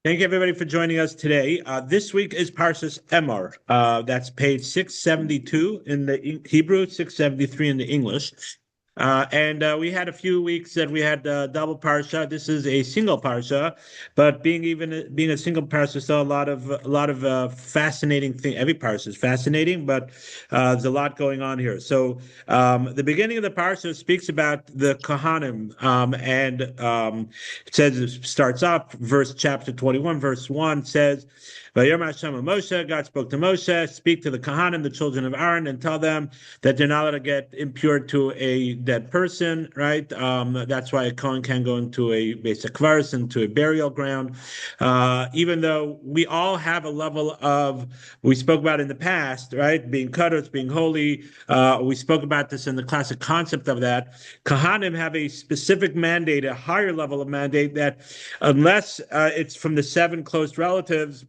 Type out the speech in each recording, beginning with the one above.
Thank you, everybody, for joining us today. This week is Parsha Emor. That's page 672 in the Hebrew, 673 in the English. And we had a few weeks that we had double parsha. This is a single parsha, but being a single parsha, still a lot of fascinating thing. Every parsha is fascinating, but there's a lot going on here. So the beginning of the parsha speaks about the Kohanim, and it says it starts off verse chapter 21, verse 1 says. Vayom Hashem Moshe, God spoke to Moshe, speak to the Kohanim, the children of Aaron, and tell them that they're not allowed to get impure to a dead person, right? That's why a Kohen can go into a basic kvaris, into a burial ground. Even though we all have a level of, we spoke about in the past, right? Being kadosh, being holy. We spoke about this in the classic concept of that. Kohanim have a specific mandate, a higher level of mandate that unless it's from the seven close relatives,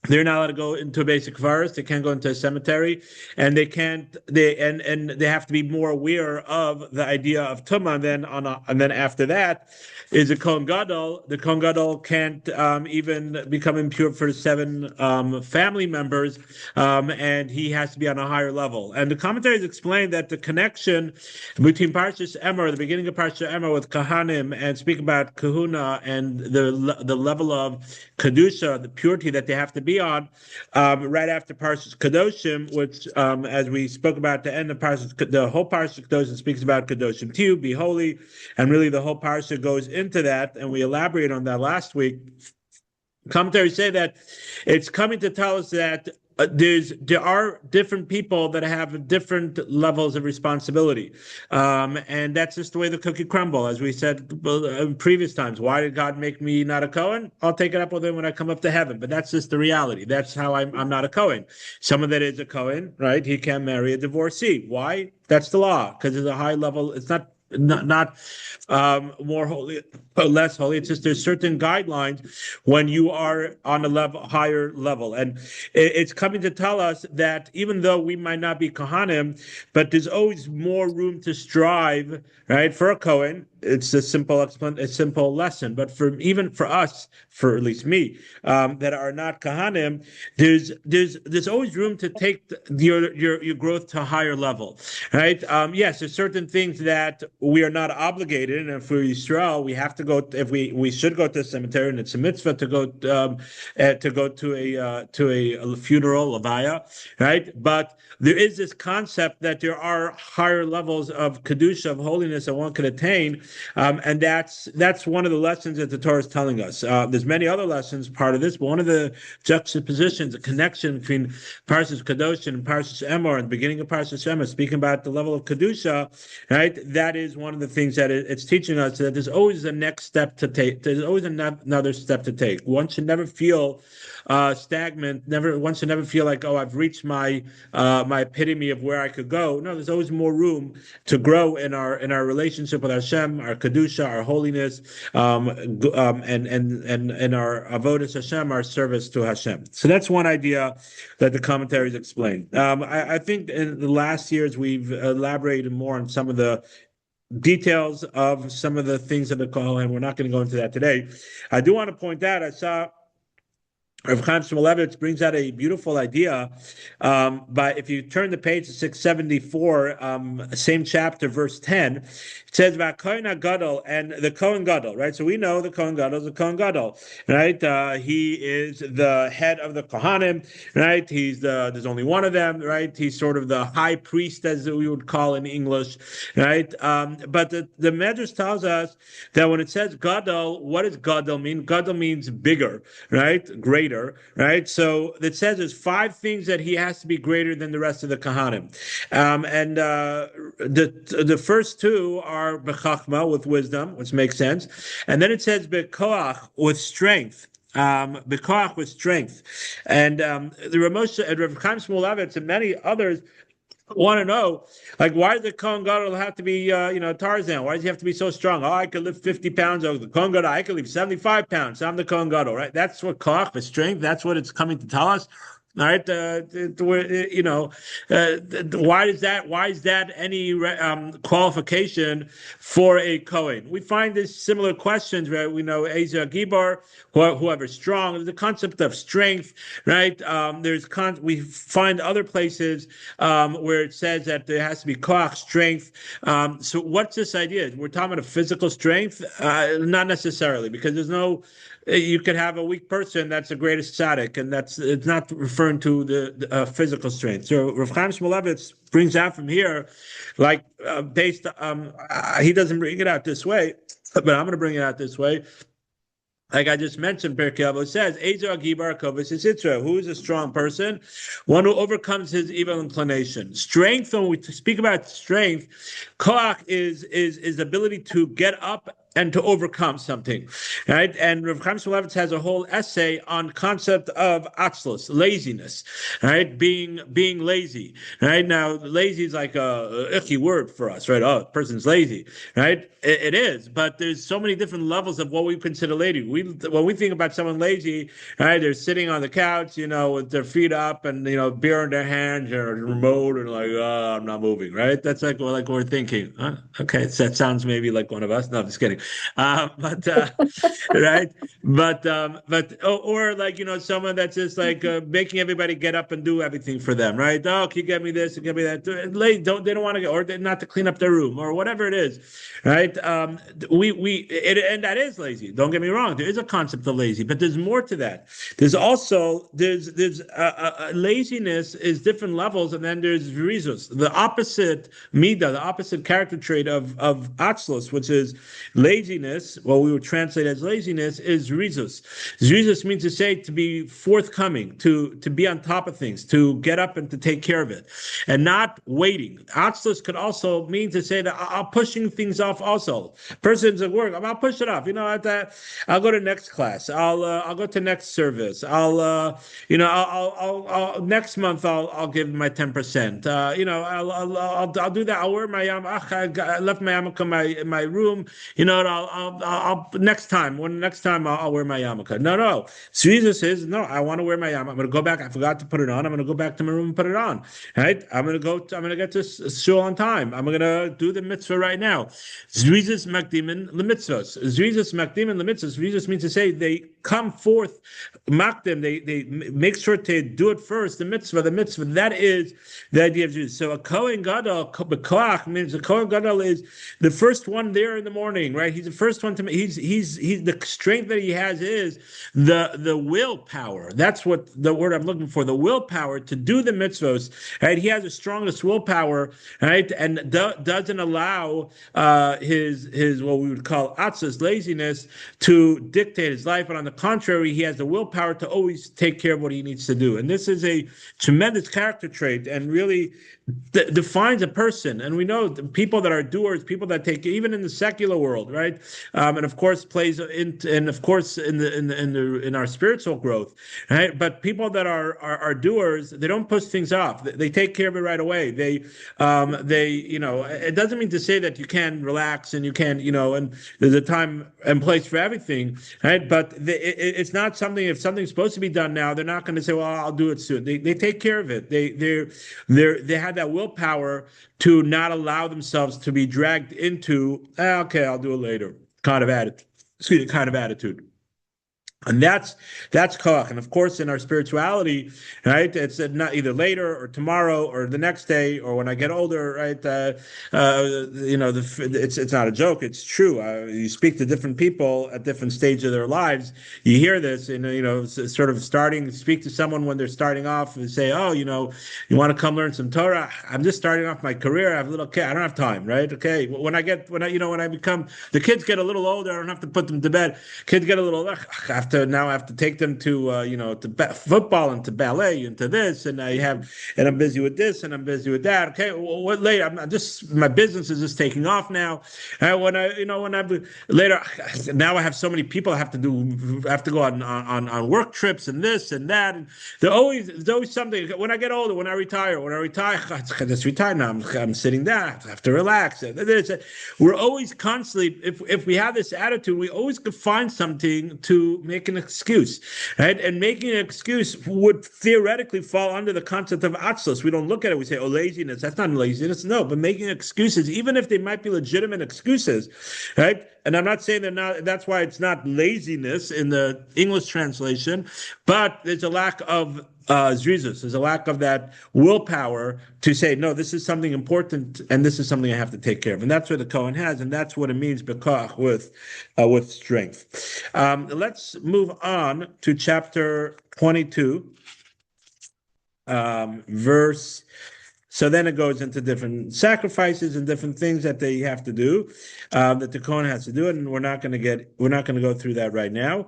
they're not allowed to go into a basic forest. They can't go into a cemetery, and they can't. And they have to be more aware of the idea of tumah. And then after that is a kohen gadol. The kohen gadol can't even become impure for seven family members, and he has to be on a higher level. And the commentaries explain that the connection between Parsha Emor, the beginning of Parsha Emor, with Kohanim, and speak about kahuna and the level of kedusha, the purity that they have to be on, right after Parshas Kadoshim, which, as we spoke about, the end of Parshas, the whole Parshas Kadoshim speaks about Kadoshim Tiu, be holy, and really the whole Parsha goes into that, and we elaborated on that last week. Commentaries say that it's coming to tell us that there are different people that have different levels of responsibility, and that's just the way the cookie crumble. As we said in previous times, why did God make me not a Cohen? I'll take it up with him when I come up to heaven. But that's just the reality. That's how I'm not a Cohen. Someone that is a Cohen, right? He can marry a divorcee. Why? That's the law, because there's a high level. It's not more holy or less holy. It's just there's certain guidelines when you are on a higher level, and it's coming to tell us that even though we might not be Kohanim, but there's always more room to strive, right? For a Kohen, it's a simple lesson. But even for us, for at least me, that are not Kohanim, there's always room to take your growth to a higher level, right? Yes, there's certain things that we are not obligated, and if we're Yisrael, we have to go. If we should go to a cemetery, and it's a mitzvah to go to a funeral, levaya, right? But there is this concept that there are higher levels of kedusha, of holiness that one could attain, and that's one of the lessons that the Torah is telling us. There's many other lessons part of this, but one of the juxtapositions, a connection between Parshas Kadosh and Parshas Emor, and the beginning of Parshas Emor, speaking about the level of kedusha, right? That is one of the things that it's teaching us, that there's always a next step to take. There's always another step to take. One should never feel stagnant. One should never feel like, oh, I've reached my epitome of where I could go. No, there's always more room to grow in our relationship with Hashem, our kedusha, our holiness, and our avodas Hashem, our service to Hashem. So that's one idea that the commentaries explain. I think in the last years we've elaborated more on some of the details of some of the things of the call, and we're not going to go into that today. I do want to point out, I saw Rav Chaim Shmulevitz brings out a beautiful idea. But if you turn the page to 674, same chapter, verse 10, it says about Kohen Gadol and the Kohen Gadol, right? So we know the Kohen Gadol is the Kohen Gadol, right? He is the head of the Kohanim, right? There's only one of them, right? He's sort of the high priest, as we would call in English, right? But the Medrash tells us that when it says Gadol, what does Gadol mean? Gadol means bigger, right? Greater. Right, so it says there's 5 things that he has to be greater than the rest of the Kohanim, and the first 2 are bechachma, with wisdom, which makes sense, and then it says bekoach, with strength. Bekoach, with strength, and the Rav Chaim Shmulevitz and many others want to know, like, why does the Kohen Gadol have to be, Tarzan? Why does he have to be so strong? Oh, I could lift 50 pounds. Oh, the Kohen Gadol, I could lift 75 pounds. So I'm the Kohen Gadol, right? That's what koach, the strength. That's what it's coming to tell us. All right, why is that? Why is that any qualification for a Kohen? We find these similar questions, right? We know Eza Gibar, whoever's strong. The concept of strength, right? We find other places where it says that there has to be koach, strength. So what's this idea? We're talking about a physical strength? Not necessarily, because there's no. You could have a weak person that's the greatest tzaddik, and it's not referring to the physical strength. So Rav Chaim Shmulevitz brings out from here, like based. He doesn't bring it out this way, but I'm going to bring it out this way. Like I just mentioned, Pirkei Avos says, "Ezer Gibar Kovis Yitzra." Who is a strong person? One who overcomes his evil inclination. Strength. When we speak about strength, koach is the ability to get up and to overcome something, right? And Rav Chaim Shmulevitz has a whole essay on concept of atzlus, laziness, right? Being lazy, right? Now, lazy is like a icky word for us, right? Oh, a person's lazy, right? It is, but there's so many different levels of what we consider lazy. When we think about someone lazy, right? They're sitting on the couch, with their feet up and beer in their hands or a remote and like, oh, I'm not moving, right? That's like we're thinking. Huh? Okay, so that sounds maybe like one of us. No, I'm just kidding. But right, or like someone that's just like making everybody get up and do everything for them, right? Oh, can you get me this? Can you get me that? They don't want to get, or not to clean up their room, or whatever it is, right? And that is lazy. Don't get me wrong. There is a concept of lazy, but there's more to that. There's laziness is different levels, and then there's rizus, the opposite midah, the opposite character trait of atzlos, which is laziness. What we would translate as laziness is rizus. Rizus means to say to be forthcoming, to be on top of things, to get up and to take care of it, and not waiting. Atzlos could also mean to say that I'm pushing things off. Also, person's at work, I'll push it off. I'll go to next class. I'll go to next service. I'll next month I'll give my 10%. I'll do that. I'll wear my yarmulke. I left my yarmulke in my room. I'll next time. I'll wear my yarmulke. No. Jesus says no. I want to wear my yarmulke. I'm going to go back. I forgot to put it on. I'm going to go back to my room and put it on. Right? I'm going to get to shul on time. I'm going to do the mitzvah right now. Zrizis makdimin lemitzvos. Zrizis makdimin lemitzvos. Zrizis means to say they come forth, makdim. They make sure to do it first. The mitzvah. That is the idea of Jesus. So a Kohen Gadol, Koach means a Kohen Gadol is the first one there in the morning, right? He's the first one to. He's the strength that he has is the willpower. That's what the word I'm looking for. The willpower to do the mitzvos. Right? He has the strongest willpower, right? And doesn't allow his what we would call atzas, laziness, to dictate his life. But on the contrary, he has the willpower to always take care of what he needs to do. And this is a tremendous character trait, and really defines a person. And we know the people that are doers, people that take, even in the secular world, right? And of course plays in, and of course in our spiritual growth, right? But people that are doers, they don't push things off. They take care of it right away. They it doesn't mean to say that you can relax and you can, and there's a time and place for everything, right? But it's not something. If something's supposed to be done now, they're not going to say, "Well, I'll do it soon." They take care of it. They have that willpower to not allow themselves to be dragged into, okay, I'll do it later kind of attitude. And that's koach. And of course, in our spirituality, right, it's not either later or tomorrow or the next day or when I get older, right? It's not a joke. It's true. You speak to different people at different stages of their lives. You hear this, and sort of speak to someone when they're starting off and say, oh, you want to come learn some Torah? I'm just starting off my career. I have a little kid. I don't have time, right? Okay. When I become, the kids get a little older, I don't have to put them to bed. Kids get a little, I have to take them to to football and to ballet and to this, and I'm busy with this and I'm busy with that. Okay, well, what later? My business is just taking off now. Later, now I have so many people I have to go on work trips and this and that. And there's always something. When I get older, when I retire, I just retire now. I'm sitting down. I have to relax. We're always constantly, if we have this attitude, we always could find something to make make an excuse, right? And making an excuse would theoretically fall under the concept of atzlos. We don't look at it, we say, oh, laziness. That's not laziness. No, but making excuses, even if they might be legitimate excuses, right? And I'm not saying they're not, that's why it's not laziness in the English translation, but there's a lack of zrizus. There's a lack of that willpower to say, no, this is something important and this is something I have to take care of. And that's what the Kohen has, and that's what it means, bekach, with strength. Let's move on to chapter 22, verse. So then it goes into different sacrifices and different things that they have to do, that the Kohen has to do, and we're not going to go through that right now.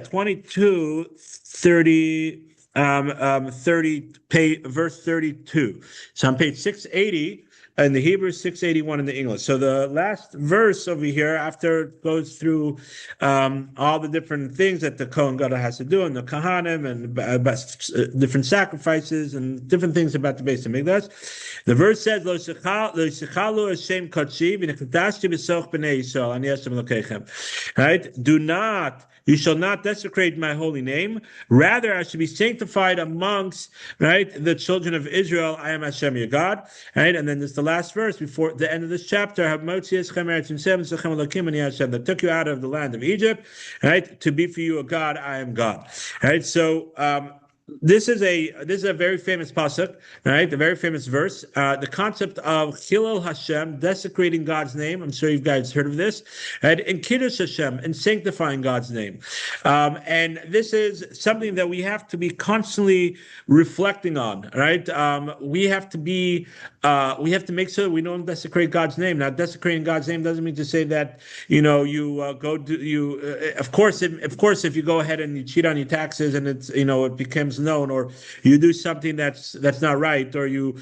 22, 30, 30, verse 32. So on page 680 in the Hebrew, 681 in the English. So the last verse over here, after it goes through all the different things that the Kohen Gadol has to do, and the Kahanim, and different sacrifices, and different things about the Beis Hamikdash, the verse says, Lo yichalu Hashem kodshi v'nekadashti b'soch b'nei Yisrael ani Hashem Elokechem. Right? You shall not desecrate my holy name. Rather, I should be sanctified amongst, right, the children of Israel. I am Hashem, your God. Right? And then there's the last verse before the end of this chapter. That took you out of the land of Egypt, right, to be for you a God. I am God. Right? So, this is a very famous pasuk, right? A very famous verse. The concept of Chilul Hashem, desecrating God's name. I'm sure you guys heard of this, right? And Kiddush Hashem, and sanctifying God's name. And this is something that we have to be constantly reflecting on, right? We have to make sure we don't desecrate God's name. Now, desecrating God's name doesn't mean to say that of course, if you go ahead and you cheat on your taxes and it's it becomes known, or you do something that's not right, or you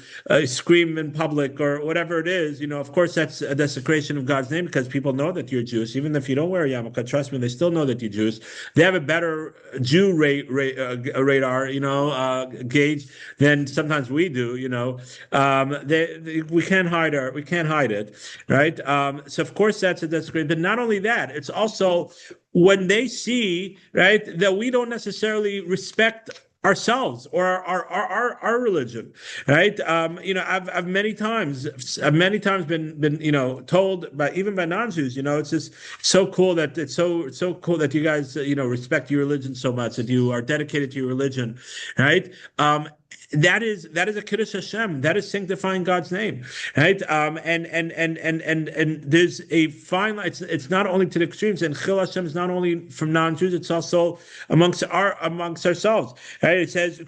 scream in public, or whatever it is, of course that's a desecration of God's name, because people know that you're Jewish. Even if you don't wear a yarmulke, trust me, they still know that you're Jewish. They have a better Jew radar, gauge than sometimes we do. We can't hide it, right? So of course that's a desecration. But not only that, it's also when they see, right, that we don't necessarily respect ourselves or our religion, right? I've many times been told by non-Jews, it's just so cool that it's so cool that you guys respect your religion so much, that you are dedicated to your religion, right? That is a Kiddush Hashem. That is sanctifying God's name, right? And there's a fine line. It's not only to the extremes, and Chil Hashem is not only from non-Jews. It's also amongst ourselves, right? It says,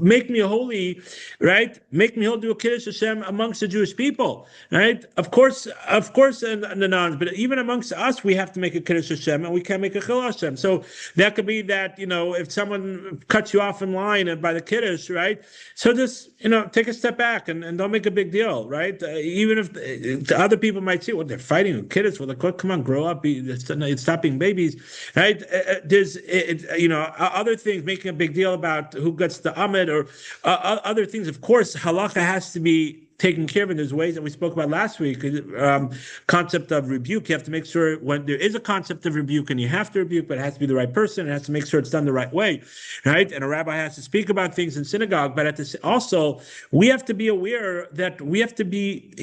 make me holy, right? Make me holy, do a Kiddush Hashem amongst the Jewish people, right? Of course, and the non, but even amongst us, we have to make a Kiddush Hashem, and we can't make a Chil Hashem. So that could be that if someone cuts you off in line by the Kiddush, right? So just, take a step back and don't make a big deal, right? Even if the other people might say, well, they're fighting with Kiddush. Well, come on, grow up, stop being babies, right? There's, other things, making a big deal about who gets the Amid, or other things. Of course, halacha has to be taken care of, and there's ways that we spoke about last week. Concept of rebuke. You have to make sure when there is a concept of rebuke, and you have to rebuke, but it has to be the right person. It has to make sure it's done the right way, right? And a rabbi has to speak about things in synagogue, but also we have to be aware that we have to be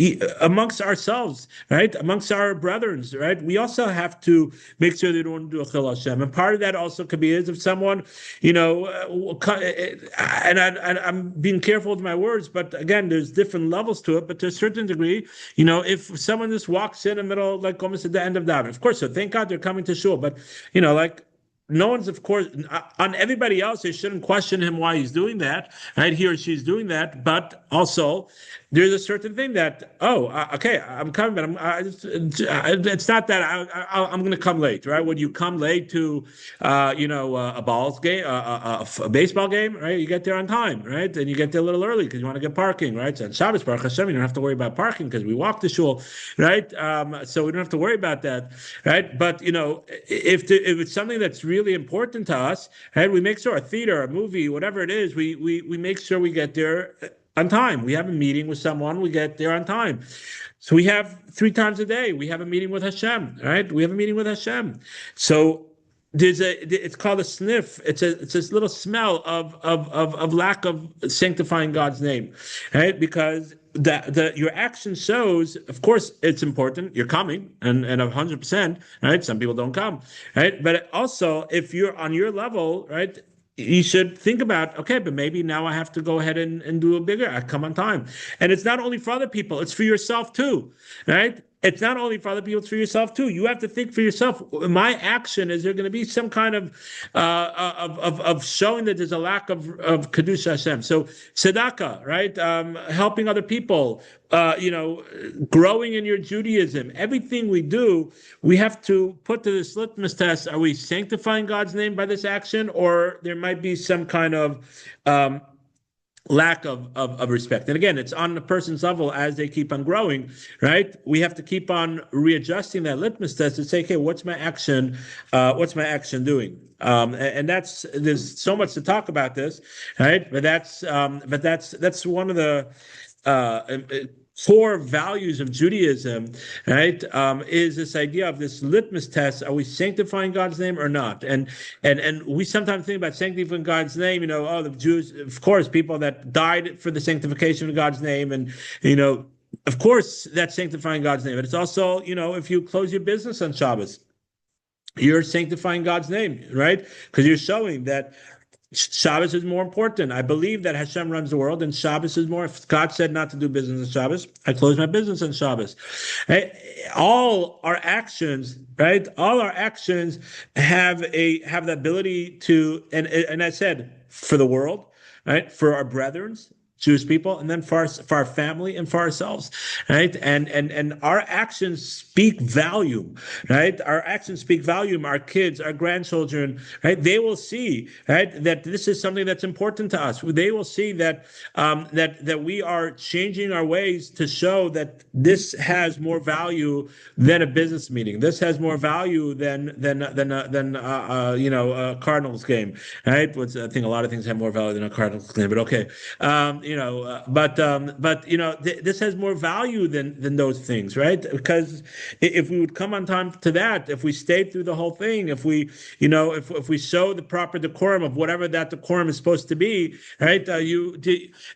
amongst ourselves, right? Amongst our brethren, right? We also have to make sure they don't do a Chil Hashem. And part of that also could be is if someone, and I'm being careful with my words, but again, there's different levels to it, but to a certain degree, if someone just walks in the middle, like almost at the end of davening, of course, so thank God they're coming to shul, but no one's, of course, on everybody else, they shouldn't question him why he's doing that, right? He or she's doing that, but also there's a certain thing that, okay, I'm coming, but it's not that I'm going to come late, right? When you come late to, a ball game, a baseball game, right? You get there on time, right? And you get there a little early because you want to get parking, right? So on Shabbos, Baruch Hashem, you don't have to worry about parking because we walk to shul, right? So we don't have to worry about that, right? But, if it's something that's really important to us, right? We make sure a theater, a movie, whatever it is, we make sure we get there on time. We have a meeting with someone, we get there on time. So we have 3 times a day, we have a meeting with Hashem, right? We have a meeting with Hashem. So it's called a sniff. It's this little smell of lack of sanctifying God's name, right? Because your action shows, of course, it's important. You're coming, and 100%, right? Some people don't come, right? But also, if you're on your level, right, you should think about, okay, but maybe now I have to go ahead and do a bigger. I come on time, and it's not only for other people; it's for yourself too, right? It's not only for other people; it's for yourself too. You have to think for yourself. My action, is there going to be some kind of showing that there's a lack of kedusha Hashem? So tzedakah, right? Helping other people, growing in your Judaism. Everything we do, we have to put to this litmus test: are we sanctifying God's name by this action, or there might be some kind of lack of respect? And again, it's on the person's level as they keep on growing, right? We have to keep on readjusting that litmus test to say, okay, what's my action doing? And there's so much to talk about this, right? But that's one of the core values of Judaism, right? Is this idea of this litmus test: are we sanctifying God's name or not? And we sometimes think about sanctifying God's name. The Jews, of course, people that died for the sanctification of God's name, and of course, that's sanctifying God's name. But it's also, if you close your business on Shabbos, you're sanctifying God's name, right? Because you're showing that Shabbos is more important. I believe that Hashem runs the world, and Shabbos is more. If God said not to do business on Shabbos, I close my business on Shabbos. Right? All our actions, right? All our actions have the ability to, and I said, for the world, right? For our brethren, Jewish people, and then for our family and for ourselves, right? And our actions speak volume, right? Our actions speak volume. Our kids, our grandchildren, right? They will see, right, that this is something that's important to us. They will see that that we are changing our ways to show that this has more value than a business meeting. This has more value than a Cardinals game, right? Which I think a lot of things have more value than a Cardinals game, but okay. This has more value than those things, right? Because if we would come on time to that, if we stayed through the whole thing, if we show the proper decorum of whatever that decorum is supposed to be, right?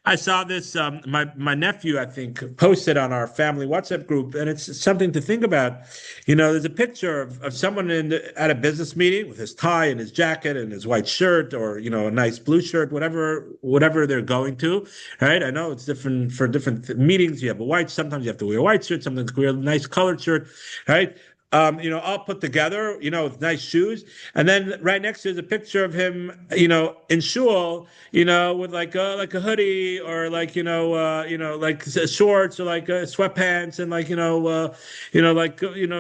I saw this. My nephew, I think, posted on our family WhatsApp group, and it's something to think about. There's a picture of someone at a business meeting with his tie and his jacket and his white shirt, or a nice blue shirt, whatever they're going to, right? I know it's different for different meetings. You have sometimes you have to wear a white shirt, sometimes wear a nice colored shirt, right? All put together, with nice shoes. And then right next to is a picture of him, in shul, with like a hoodie, or like shorts, or like sweatpants, and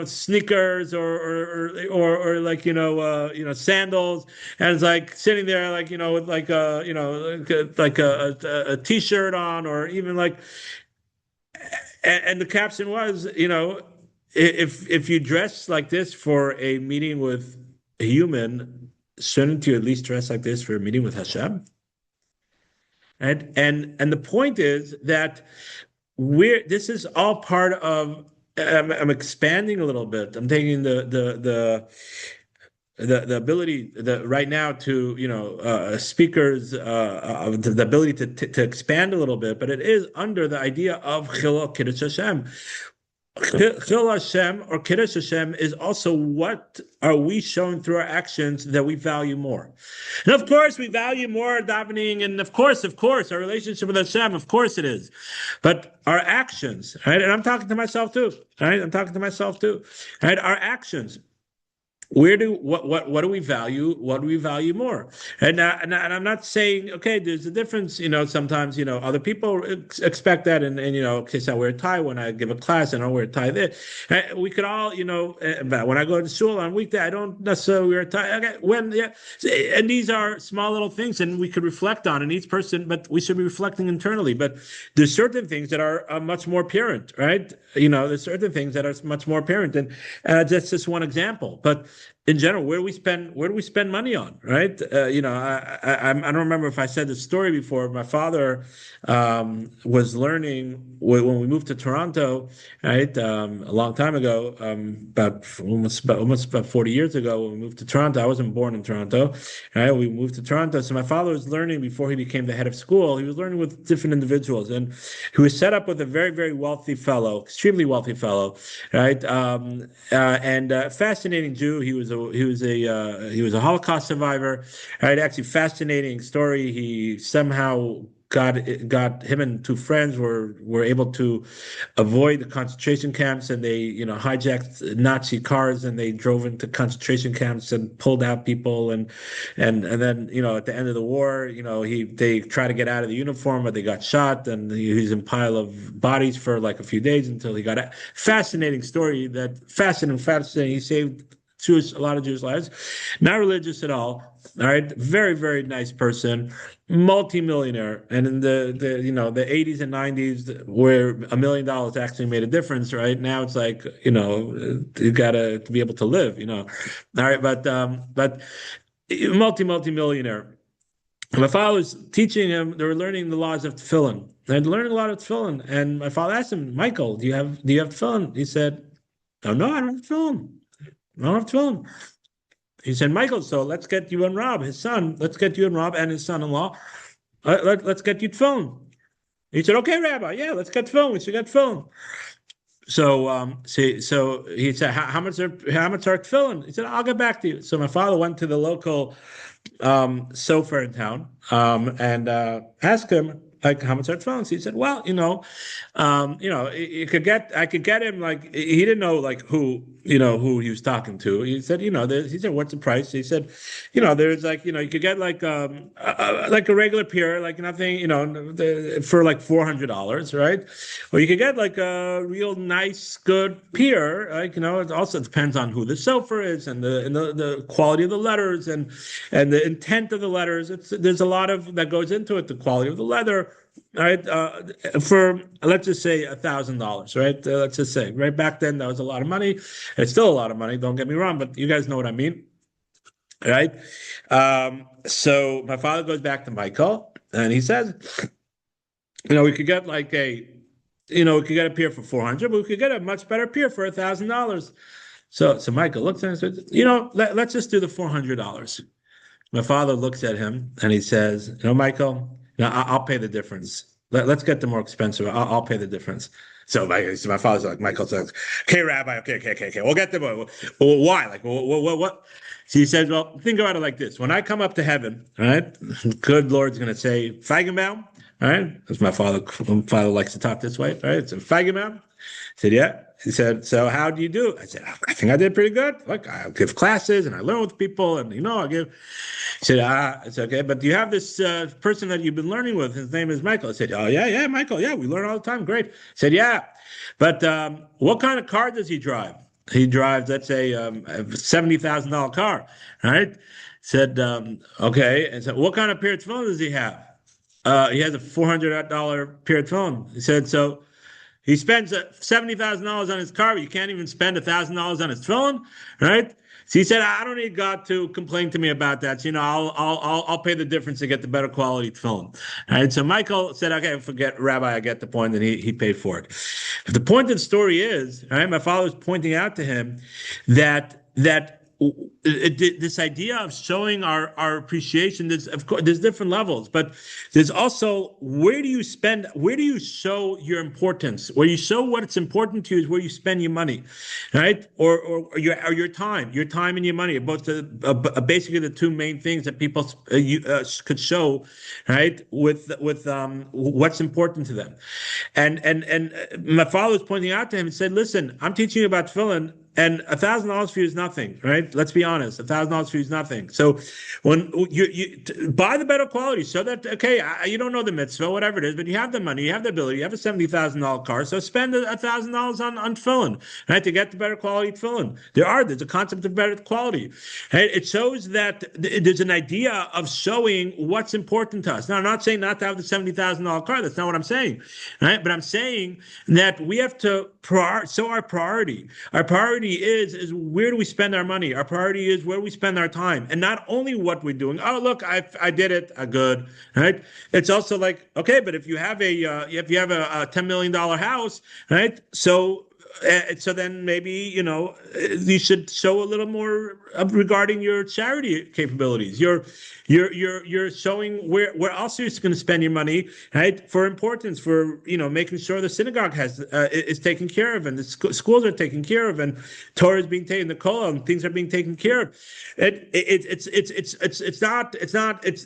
sneakers, or sandals. And it's like sitting there, with a t-shirt on, or even and the caption was, if you dress like this for a meeting with a human, shouldn't you at least dress like this for a meeting with Hashem? And the point is that this is all part of. I'm expanding a little bit. I'm taking the ability right now to speakers the ability to expand a little bit, but it is under the idea of Chil Kiddush Hashem. Chil Hashem or Kiddush Hashem is also what are we showing through our actions that we value more. And of course, we value more davening, and of course, our relationship with Hashem, of course it is. But our actions, right? And I'm talking to myself too, right? Right? Our actions. What do we value? What do we value more? And I'm not saying, okay, there's a difference. Sometimes other people expect that, and okay, so I wear a tie when I give a class, and I wear a tie there. We could all, when I go to school on weekday, I don't necessarily wear a tie. Okay, and these are small little things, and we could reflect on in each person, but we should be reflecting internally. But there's certain things that are much more apparent, right? There's certain things that are much more apparent, and that's just one example. But in general, where do we spend money on, right? I don't remember if I said this story before. My father was learning when we moved to Toronto, right? A long time ago, almost about 40 years ago, when we moved to Toronto. I wasn't born in Toronto, right? We moved to Toronto, so my father was learning before he became the head of school. He was learning with different individuals, and he was set up with a very, very wealthy fellow, extremely wealthy fellow, right? And fascinating Jew. He was a Holocaust survivor. Right, actually, fascinating story. He somehow got him and two friends were able to avoid the concentration camps, and they hijacked Nazi cars and they drove into concentration camps and pulled out people, and then at the end of the war, they tried to get out of the uniform, but they got shot, and he's in a pile of bodies for like a few days until he got out. Fascinating story. Fascinating. He saved a lot of Jewish lives. Not religious at all. All right, very, very nice person, multi-millionaire, and in the 80s and 90s, where $1 million actually made a difference, right? Now it's like you gotta to be able to live, All right, but multi-millionaire. My father was teaching him. They were learning the laws of tefillin. They're learning a lot of tefillin, and my father asked him, Michael, do you have tefillin? He said, oh no, I don't have tefillin. I don't have tefillin. He said, Michael, so let's get you and Rob, his son. Let's get you and Rob and his son-in-law. Let's get you tefillin. He said, okay, Rabbi, yeah, let's get tefillin. We should get tefillin. So he said, how much are tefillin? He said, I'll get back to you. So my father went to the local sofer in town and asked him, like, how much are tefillin? He said, well, I could get him, like, he didn't know like who he was talking to. He said, he said, what's the price? He said, there's like, you could get like a regular peer, like nothing, for like $400, right? Or you could get like a real nice, good peer, like, it also depends on who the sofer is and the quality of the letters and the intent of the letters. There's a lot of that goes into it, the quality of the leather. Right, for let's just say $1,000, right? Let's just say right back then that was a lot of money. It's still a lot of money. Don't get me wrong, but you guys know what I mean, right? So my father goes back to Michael and he says, we could get like we could get a peer for 400, but we could get a much better peer for $1,000. So Michael looks at him and says, let's just do the $400. My father looks at him and he says, Michael. No, I'll pay the difference. Let's get the more expensive. I'll pay the difference. So my father's like, Michael says, okay, Rabbi, okay. We'll get them. Well, why? Like, what? So he says, well, think about it like this. When I come up to heaven, all right, good Lord's going to say, Feigenbaum, all right? Because my father likes to talk this way, all right? So Feigenbaum. I said, yeah. He said, so how do you do? I said, I think I did pretty good. Look, I give classes and I learn with people and, I give. He said, it's okay. But you have this person that you've been learning with. His name is Michael. I said, oh, yeah, Michael. Yeah, we learn all the time. Great. He said, yeah. But what kind of car does he drive? He drives, let's say, a $70,000 car, right? Said, okay. And said, what kind of pair of tefillin does he have? He has a $400 pair of tefillin. He said, so he spends $70,000 on his car, but you can't even spend $1,000 on his tefillin, right? So he said, I don't need God to complain to me about that. So, I'll pay the difference to get the better quality tefillin. All right. So Michael said, okay, forget Rabbi, I get the point, and he paid for it. But the point of the story is, right, my father was pointing out to him that this idea of showing our appreciation, of course there's different levels, but there's also where do you show your importance, where you show what it's important to you is where you spend your money, right? Or your time and your money are both basically the two main things that people could show, right, with what's important to them. And my father was pointing out to him and said, listen, I'm teaching you about tefillin, and $1,000 for you is nothing, right? Let's be honest. $1,000 for you is nothing. So when you buy the better quality, so that, okay, you don't know the mitzvah, whatever it is, but you have the money, you have the ability, you have a $70,000 car, so spend $1,000 on tefillin, right? To get the better quality tefillin. There's a concept of better quality, right? It shows that there's an idea of showing what's important to us. Now, I'm not saying not to have the $70,000 car. That's not what I'm saying, right? But I'm saying that we have to our priority. Our priority is where do we spend our money? Our priority is where we spend our time, and not only what we're doing. Oh, look, I did it. Good, right? It's also like, okay, but if you have a $10 million house, right? So then maybe you should show a little more regarding your charity capabilities. You're showing where else you're going to spend your money, right? For importance, for making sure the synagogue is taken care of, and the schools are taken care of, and Torah is being taken, the Kollel, and things are being taken care of. It's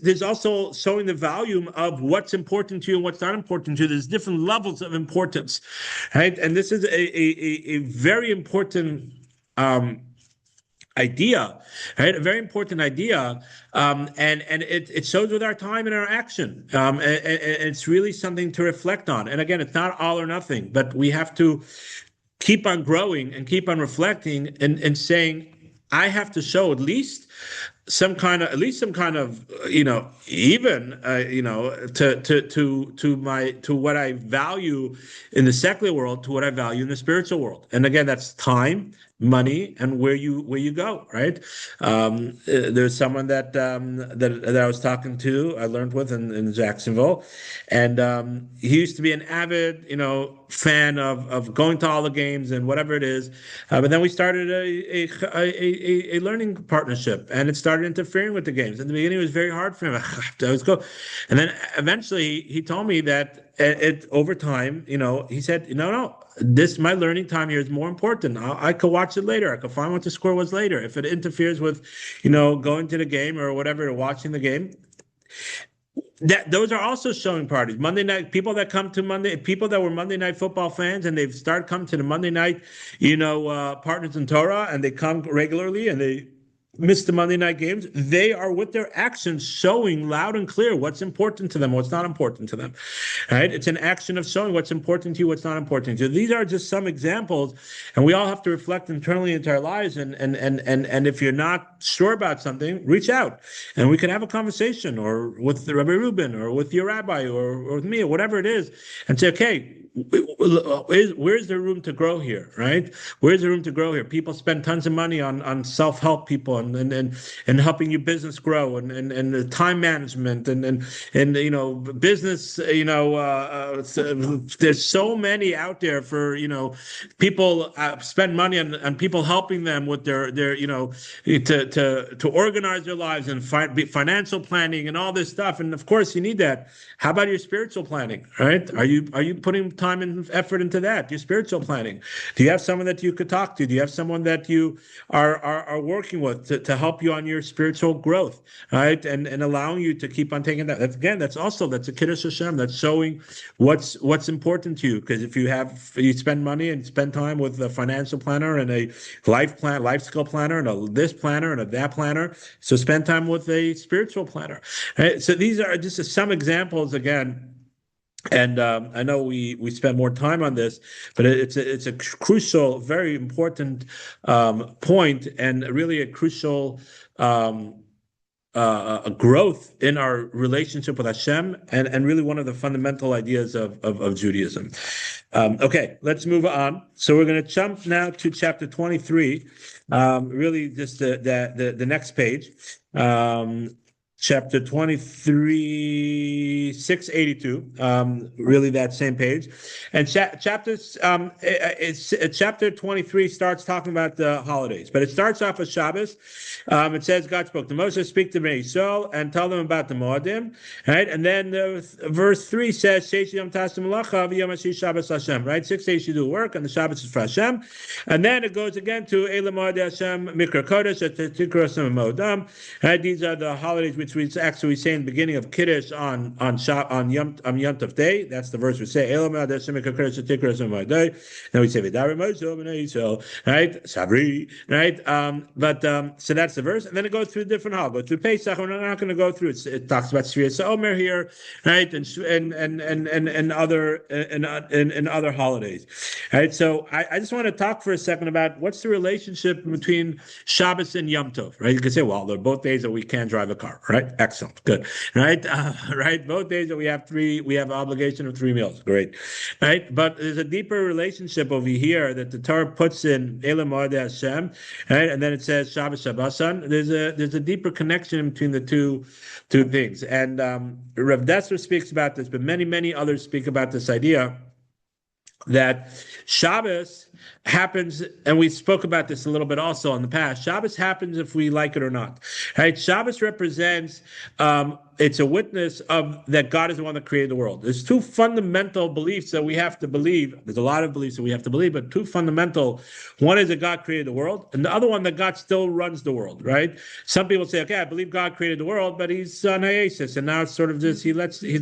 there's also showing the value of what's important to you and what's not important to you. There's different levels of importance, right? And this is a very important idea, right? A very important idea, and it shows with our time and our action, and it's really something to reflect on. And again, it's not all or nothing, but we have to keep on growing and keep on reflecting and saying, I have to show at least some kind of even to what I value in the secular world, to what I value in the spiritual world. And again, that's time, money, and where you go, right? There's someone that I was talking to, I learned with in Jacksonville, and he used to be an avid fan of going to all the games and whatever it is, but then we started a learning partnership, and it started interfering with the games. In the beginning, it was very hard for him. Let's go, and then eventually he told me that over time, he said, no, my learning time here is more important. I could watch it later. I could find what the score was later. If it interferes with, going to the game or whatever, or watching the game, those are also showing parties. Monday night, people that were Monday Night Football fans, and they've started coming to the Monday night, partners in Torah, and they come regularly, and they miss the Monday night games. They are, with their actions, showing loud and clear what's important to them, what's not important to them. Right? It's an action of showing what's important to you, what's not important to you. These are just some examples, and we all have to reflect internally into our lives. And if you're not sure about something, reach out, and we can have a conversation, or with Rabbi Rubin, or with your rabbi, or with me, or whatever it is, and say, okay, where's the room to grow here, right? Where's the room to grow here? People spend tons of money on self-help people and helping your business grow, and time management, and business, there's so many out there for people spend money on people helping them with their to organize their lives and financial planning and all this stuff. And of course you need that. How about your spiritual planning, right? Are you putting time and effort into that? Your spiritual planning. Do you have someone that you could talk to? Do you have someone that you are working with to help you on your spiritual growth, right? And allowing you to keep on taking that. That's a Kiddush Hashem. That's showing what's important to you. Because if you spend money and spend time with a financial planner and a life skill planner, and a this planner and a that planner, so spend time with a spiritual planner. Right? So these are just some examples again. And I know we spend more time on this, but it's a crucial, very important point, and really a crucial a growth in our relationship with Hashem, and really one of the fundamental ideas of Judaism. Okay, let's move on. So we're going to jump now to chapter 23, really just the next page. Chapter 23, 682, really that same page. And chapter 23 starts talking about the holidays, but it starts off with Shabbos. It says, God spoke to Moses, speak to Bnei Yisrael, and tell them about the Moadim, right? And then verse 3 says, Sheish Yom Tasim Malacha v'Yom Hashi Shabbos Hashem, right? 6 days you do work, and the Shabbos is for Hashem. And then it goes again to Eila Moed Hashem, Mikra Kodesh, Tikros Moedam, right? These are the holidays which we actually say in the beginning of Kiddush on Yom Tov Day. That's the verse we say. Then we say V'dare Moshe B'nei Yisrael, right? Sabri, right? So that's the verse, and then it goes through different holidays. Go through Pesach. We're not going to go through it. It talks about Sfiriyas Omer here, right? And other holidays, right? So I just want to talk for a second about what's the relationship between Shabbos and Yom Tov, right? You can say, well, they're both days that we can't drive a car, right? right? Excellent, good, right? Right. Both days that we have obligation of 3 meals. Great, right? But there's a deeper relationship over here that the Torah puts in Elam Moed Hashem, right? And then it says Shabbos Shabboson. There's a deeper connection between the two things. And Rav Dessler speaks about this, but many others speak about this idea that Shabbos happens, and we spoke about this a little bit also in the past. Shabbos happens if we like it or not, right? Shabbos represents, it's a witness of that God is the one that created the world. There's two fundamental beliefs that we have to believe. There's a lot of beliefs that we have to believe, but two fundamental. One is that God created the world, and the other one that God still runs the world, right? Some people say, okay, I believe God created the world, but he's on hiatus, and now it's sort of just he's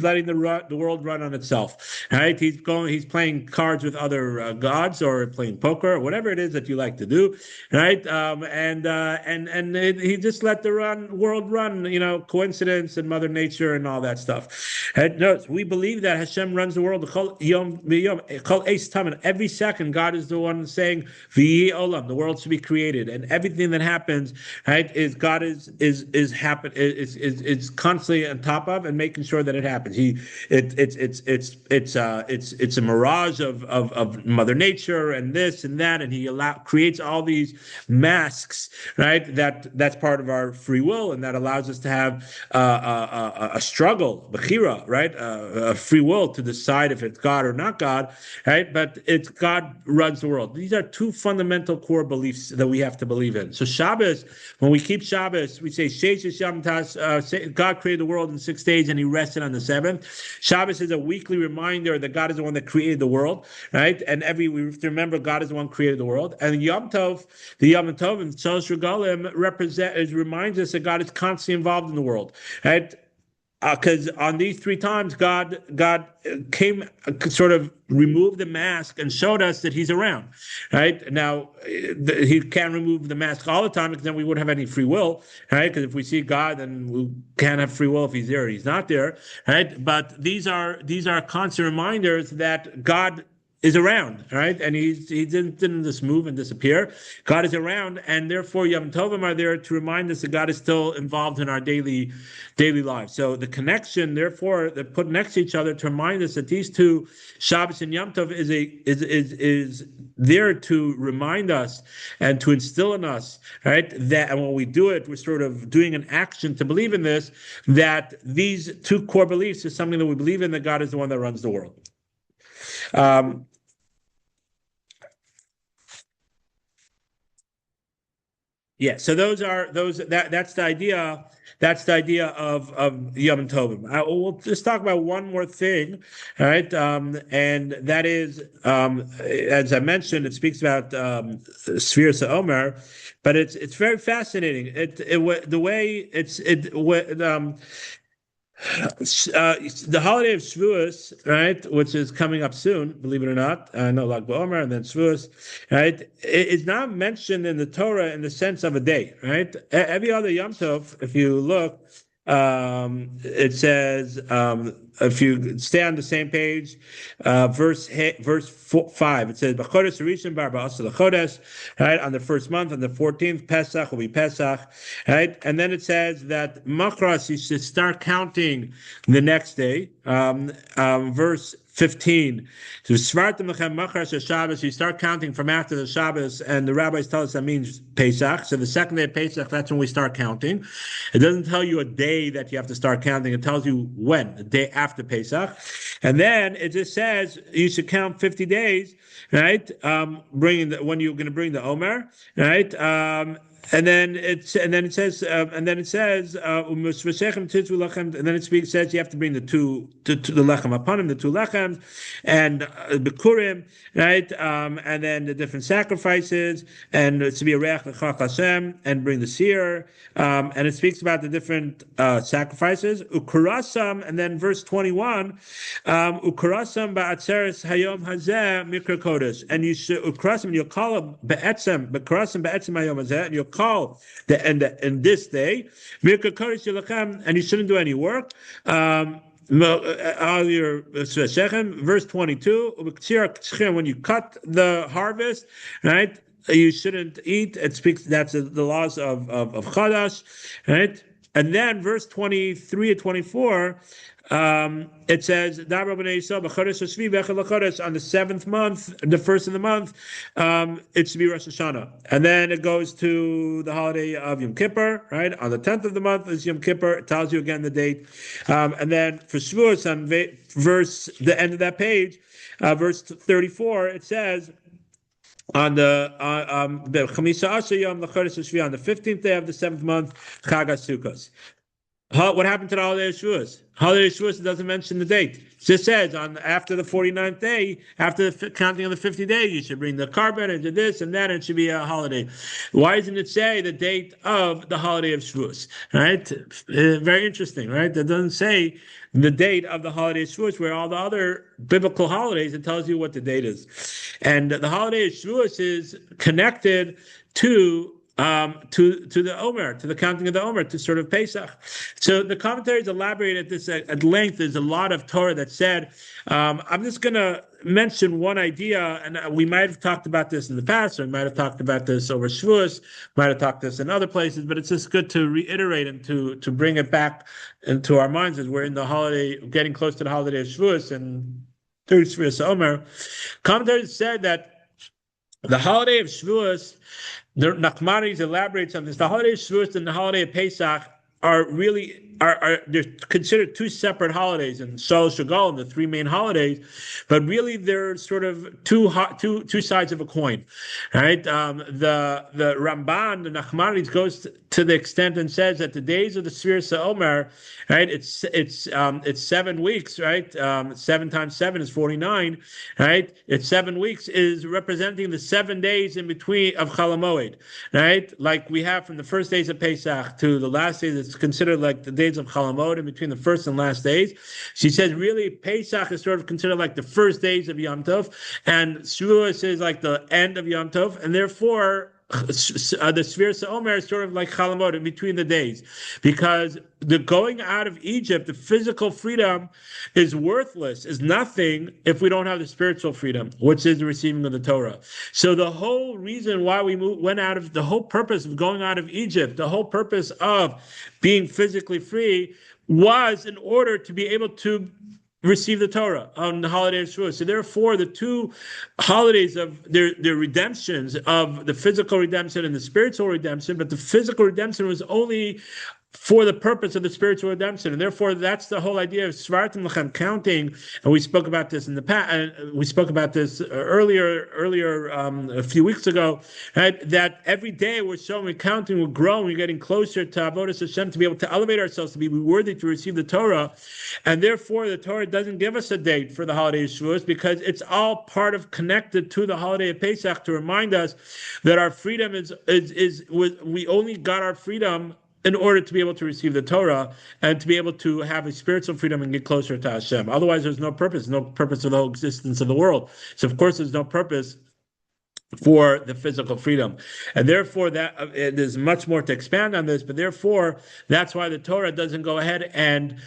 letting the world run on itself, right? He's playing cards with other gods, or playing poker, or whatever it is that you like to do, right? He just let the world run, coincidence and Mother Nature and all that stuff. And notice, we believe that Hashem runs the world. Every second, God is the one saying, "V'yi olam," the world should be created, and everything that happens, right, is God is constantly on top of and making sure that it happens. It's a mirage of Mother Nature and this and that, and he creates all these masks, right? That's part of our free will, and that allows us to have a struggle, bechira, right? A free will to decide if it's God or not God, right? But it's God runs the world. These are two fundamental core beliefs that we have to believe in. So Shabbos, when we keep Shabbos, we say God created the world in 6 days and he rested on the seventh. Shabbos is a weekly reminder that God is the one that created the world, right? And we have to remember God is the one who created the world. And Yom Tov, the Yom Tov and Shalosh Regalim reminds us that God is constantly involved in the world, right? Because on these 3 times, God came, sort of removed the mask and showed us that he's around, right? Now, he can't remove the mask all the time, because then we wouldn't have any free will, right? Because if we see God, then we can't have free will if he's there or he's not there, right? But these are constant reminders that God is around, right? And he didn't just move and disappear. God is around, and therefore Yom Tovim are there to remind us that God is still involved in our daily lives. So the connection, therefore, they're put next to each other to remind us that these two, Shabbos and Yom Tov, is there to remind us and to instill in us, right? That, and when we do it, we're sort of doing an action to believe in this, that these two core beliefs is something that we believe in, that God is the one that runs the world. Yeah, so that's the idea. That's the idea of Yom Tovim. We'll just talk about one more thing, all right? And that is, as I mentioned, it speaks about Sfiras Omer, but it's very fascinating. The way the holiday of Shavuos, right, which is coming up soon, believe it or not, I know Lag BaOmer and then Shavuos, right, is not mentioned in the Torah in the sense of a day, right? Every other Yom Tov, if you look, it says, if you stay on the same page, verse 5, it says, "B'chodesh Rishon bar ba'asar l'chodesh," right, on the first month, on the 14th, Pesach will be Pesach, right? And then it says that Machras, you should start counting the next day, verse 15. So Shabbos, you start counting from after the Shabbos, and the rabbis tell us that means Pesach. So the second day of Pesach, that's when we start counting. It doesn't tell you a day that you have to start counting. It tells you when, the day after Pesach. And then it just says you should count 50 days, right? When you're going to bring the Omer, right? And then it says, and then it says, and then it says you have to bring the two lechem upon him, the 2 lechems, and bikurim, right? And then the different sacrifices, and it's to be a reach l'chach Hashem, and bring the seer, and it speaks about the different sacrifices. Ukurasam, and then verse 21, ukurasam ba'atzeres hayom hazeh mikra kodesh, and you should ukurasam, and you'll call him be'etzem hayom hazeh, and you'll call in this day, and you shouldn't do any work. Verse 22, when you cut the harvest, right, you shouldn't eat. It speaks, that's the laws of Chadash, right? And then verse 23 and 24, it says, on the seventh month, the first of the month, it should be Rosh Hashanah. And then it goes to the holiday of Yom Kippur, right? On the 10th of the month is Yom Kippur. It tells you again the date. And then for Shavuos, on the end of that page, verse 34, it says, on the 15th day of the seventh month, Chag HaSukkos. What happened to the holiday of Shavuos? Holiday of Shavuos doesn't mention the date. It just says after the 49th day, after the counting of the 50 days, you should bring the carbon and do this and that, and it should be a holiday. Why doesn't it say the date of the holiday of Shavuos? Right? Very interesting, right? That doesn't say the date of the holiday of Shavuos, where all the other biblical holidays, it tells you what the date is. And the holiday of Shavuos is connected to the Omer, to the counting of the Omer, to sort of Pesach. So the commentaries elaborate at this at length. There's a lot of Torah that said. I'm just going to mention one idea, and we might have talked about this in the past, or we might have talked about this over Shavuos, might have talked this in other places, but it's just good to reiterate and to bring it back into our minds as we're in the holiday, getting close to the holiday of Shavuos and through Shavuos Omer. Commentaries said that the holiday of Shavuos, the Nachmanides elaborates on this. The holiday of Shavuos and the holiday of Pesach are they're considered two separate holidays in Shalosh Hagal, the three main holidays, but really they're sort of two sides of a coin, right? The Ramban, the Nachmanides, goes to the extent and says that the days of the Sfiras HaOmer, right? It's 7 weeks, right? 7 times 7 is 49, right? It's 7 weeks is representing the 7 days in between of Chol HaMoed, right? Like we have from the first days of Pesach to the last days. It's considered like the days of Chol HaMoed in between the first and last days. She says really Pesach is sort of considered like the first days of Yom Tov, and Shavuos is like the end of Yom Tov, and therefore the Sfiras HaOmer is sort of like Chol HaMoed in between the days, because the going out of Egypt, the physical freedom, is worthless, is nothing if we don't have the spiritual freedom, which is the receiving of the Torah. So the whole reason why we went out of, the whole purpose of going out of Egypt, the whole purpose of being physically free was in order to be able to receive the Torah on the holiday of Shavuos. So therefore, the two holidays of their redemptions, of the physical redemption and the spiritual redemption, but the physical redemption was only for the purpose of the spiritual redemption, and therefore that's the whole idea of Svartim Lechem, counting. And we spoke about this in the past. We spoke about this earlier a few weeks ago. Right? That every day we're showing, we're counting, we're growing, we're getting closer to Avodas Hashem, to be able to elevate ourselves, to be worthy to receive the Torah. And therefore, the Torah doesn't give us a date for the holiday of Shavuos, because it's all part of, connected to the holiday of Pesach, to remind us that our freedom is we only got our freedom in order to be able to receive the Torah and to be able to have a spiritual freedom and get closer to Hashem. Otherwise, there's no purpose of the whole existence of the world. So, of course, there's no purpose for the physical freedom. And therefore, that there's much more to expand on this, but therefore, that's why the Torah doesn't go ahead and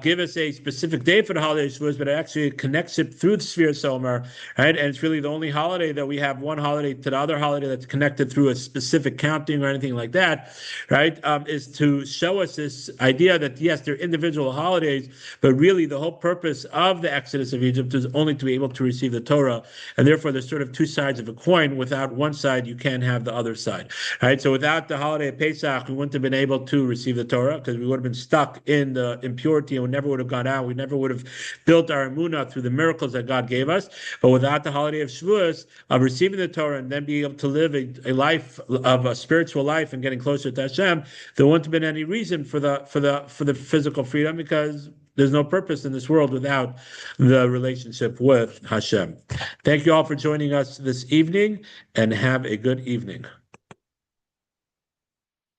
give us a specific day for the holiday of Shavuos, but it actually connects it through the Sfiras HaOmer, right? And it's really the only holiday that we have one holiday to the other holiday that's connected through a specific counting or anything like that, right? Is to show us this idea that, yes, they're individual holidays, but really the whole purpose of the Exodus of Egypt is only to be able to receive the Torah. And therefore, there's sort of two sides of a coin. Without one side, you can't have the other side. Right? So without the holiday of Pesach, we wouldn't have been able to receive the Torah, because we would have been stuck in the impurity and we never would have gone out. We never would have built our emunah through the miracles that God gave us. But without the holiday of Shavuos, of receiving the Torah and then being able to live a life of a spiritual life and getting closer to Hashem, there wouldn't have been any reason for the physical freedom, because there's no purpose in this world without the relationship with Hashem. Thank you all for joining us this evening, and have a good evening.